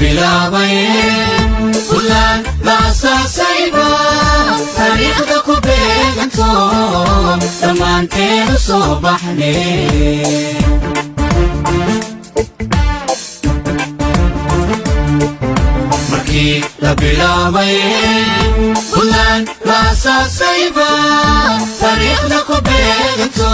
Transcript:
bilaabay buntland la asaasayba taariikhda ku beeganto dhammaanteenu soo baxnay markii la bilaabay buntland la asaasayba taariikhda ku beeganto